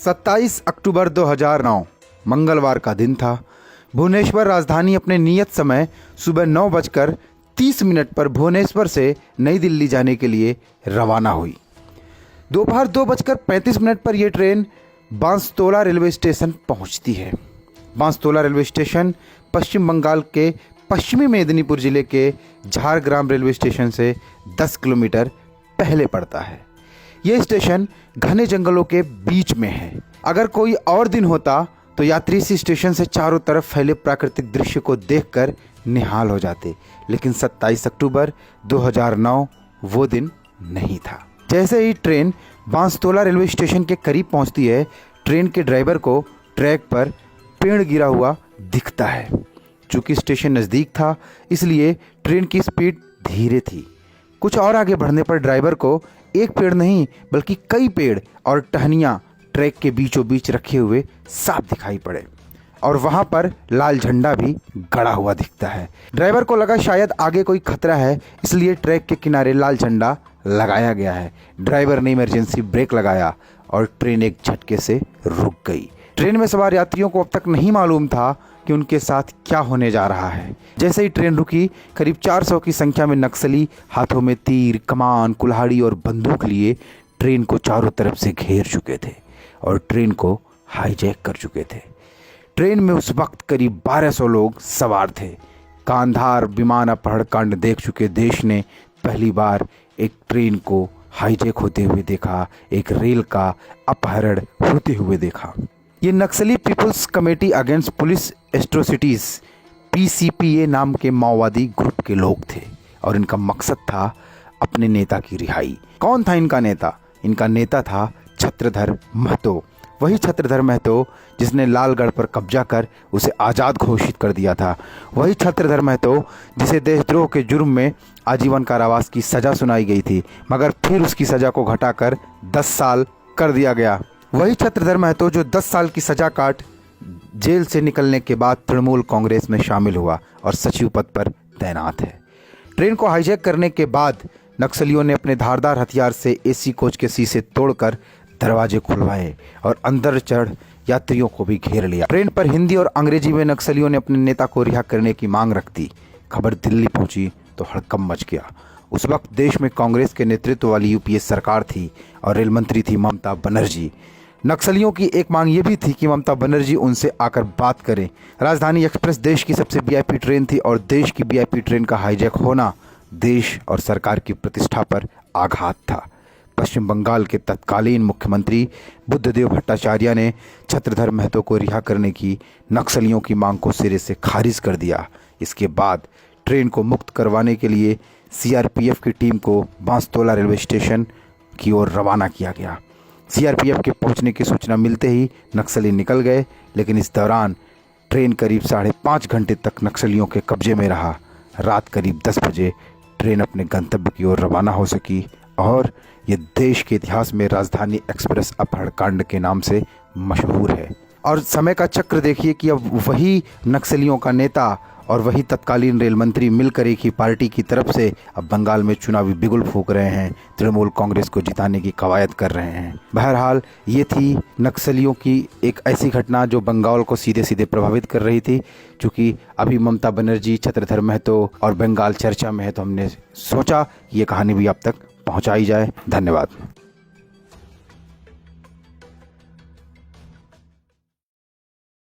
27 अक्टूबर 2009 मंगलवार का दिन था। भुवनेश्वर राजधानी अपने नियत समय सुबह 9:30 पर भुवनेश्वर से नई दिल्ली जाने के लिए रवाना हुई। दोपहर 2:35 पर यह ट्रेन बांसतोला रेलवे स्टेशन पहुंचती है। बांसतोला रेलवे स्टेशन पश्चिम बंगाल के पश्चिमी मेदिनीपुर जिले के झारग्राम रेलवे स्टेशन से 10 किलोमीटर पहले पड़ता है। यह स्टेशन घने जंगलों के बीच में है। अगर कोई और दिन होता तो यात्री इस स्टेशन से चारों तरफ फैले प्राकृतिक दृश्य को देखकर निहाल हो जाते, लेकिन 27 अक्टूबर 2009 वो दिन नहीं था। जैसे ही ट्रेन बांसतोला रेलवे स्टेशन के करीब पहुंचती है, ट्रेन के ड्राइवर को ट्रैक पर पेड़ गिरा हुआ दिखता है। चूंकि स्टेशन नज़दीक था, इसलिए ट्रेन की स्पीड धीरे थी। कुछ और आगे बढ़ने पर ड्राइवर को एक पेड़ नहीं बल्कि कई पेड़ और टहनियाँ ट्रैक के बीचों बीच रखे हुए साफ दिखाई पड़े और वहाँ पर लाल झंडा भी गड़ा हुआ दिखता है। ड्राइवर को लगा शायद आगे कोई खतरा है, इसलिए ट्रैक के किनारे लाल झंडा लगाया गया है। ड्राइवर ने इमरजेंसी ब्रेक लगाया और ट्रेन एक झटके से रुक गई। ट्रेन में सवार यात्रियों को अब तक नहीं मालूम था कि उनके साथ क्या होने जा रहा है। जैसे ही ट्रेन रुकी, करीब 400 की संख्या में नक्सली हाथों में तीर, कमान, कुल्हाड़ी और बंदूक लिए ट्रेन को चारों तरफ से घेर चुके थे और ट्रेन को हाईजैक कर चुके थे। ट्रेन में उस वक्त करीब 1200 लोग सवार थे। कांधार विमान अपहरण कांड देख चुके देश ने पहली बार एक ट्रेन को हाईजैक होते हुए देखा, एक रेल का अपहरण होते हुए देखा। ये नक्सली people's committee against police atrocities PCPA नाम के माओवादी ग्रुप के लोग थे और इनका मकसद था अपने नेता की रिहाई। कौन था इनका नेता? इनका नेता था छत्रधर महतो। वही छत्रधर महतो जिसने लालगढ़ पर कब्जा कर उसे आज़ाद घोषित कर दिया था। वही छत्रधर महतो जिसे देशद्रोह के जुर्म में आजीवन कारावास की सज़ा सुनाई गई थी, मगर फिर उसकी सज़ा को घटाकर 10 साल कर दिया गया। वही छत्रधर महतो जो 10 साल की सज़ा काट जेल से निकलने के बाद तृणमूल कांग्रेस में शामिल हुआ और सचिव पद पर तैनात है। ट्रेन को हाईजैक करने के बाद नक्सलियों ने अपने धारदार हथियार से AC कोच के शीशे तोड़कर दरवाजे खुलवाए और अंदर चढ़ यात्रियों को भी घेर लिया। ट्रेन पर हिंदी और अंग्रेजी में नक्सलियों ने अपने नेता को रिहा करने की मांग रख दी। खबर दिल्ली पहुंची तो हड़कंप मच गया। उस वक्त देश में कांग्रेस के नेतृत्व वाली UPA सरकार थी और रेल मंत्री थी ममता बनर्जी। नक्सलियों की एक मांग ये भी थी कि ममता बनर्जी उनसे आकर बात करें। राजधानी एक्सप्रेस देश की सबसे VIP ट्रेन थी और देश की VIP ट्रेन का हाईजैक होना देश और सरकार की प्रतिष्ठा पर आघात था। पश्चिम बंगाल के तत्कालीन मुख्यमंत्री बुद्धदेव भट्टाचार्य ने छत्रधर महतो को रिहा करने की नक्सलियों की मांग को सिरे से खारिज कर दिया। इसके बाद ट्रेन को मुक्त करवाने के लिए CRPF की टीम को बांसतोला रेलवे स्टेशन की ओर रवाना किया गया। CRPF के पहुंचने की सूचना मिलते ही नक्सली निकल गए, लेकिन इस दौरान ट्रेन करीब 5.5 घंटे तक नक्सलियों के कब्जे में रहा। रात करीब 10 बजे ट्रेन अपने गंतव्य की ओर रवाना हो सकी और ये देश के इतिहास में राजधानी एक्सप्रेस अपहरण कांड के नाम से मशहूर है। और समय का चक्र देखिए कि अब वही नक्सलियों का नेता और वही तत्कालीन रेल मंत्री मिलकर एक ही पार्टी की तरफ से अब बंगाल में चुनावी बिगुल फूंक रहे हैं, तृणमूल कांग्रेस को जिताने की कवायद कर रहे हैं। बहरहाल ये थी नक्सलियों की एक ऐसी घटना जो बंगाल को सीधे सीधे प्रभावित कर रही थी। चूँकि अभी ममता बनर्जी, छत्रधर महतो और बंगाल चर्चा में है, तो हमने सोचा कि ये कहानी भी आप तक पहुँचाई जाए। धन्यवाद।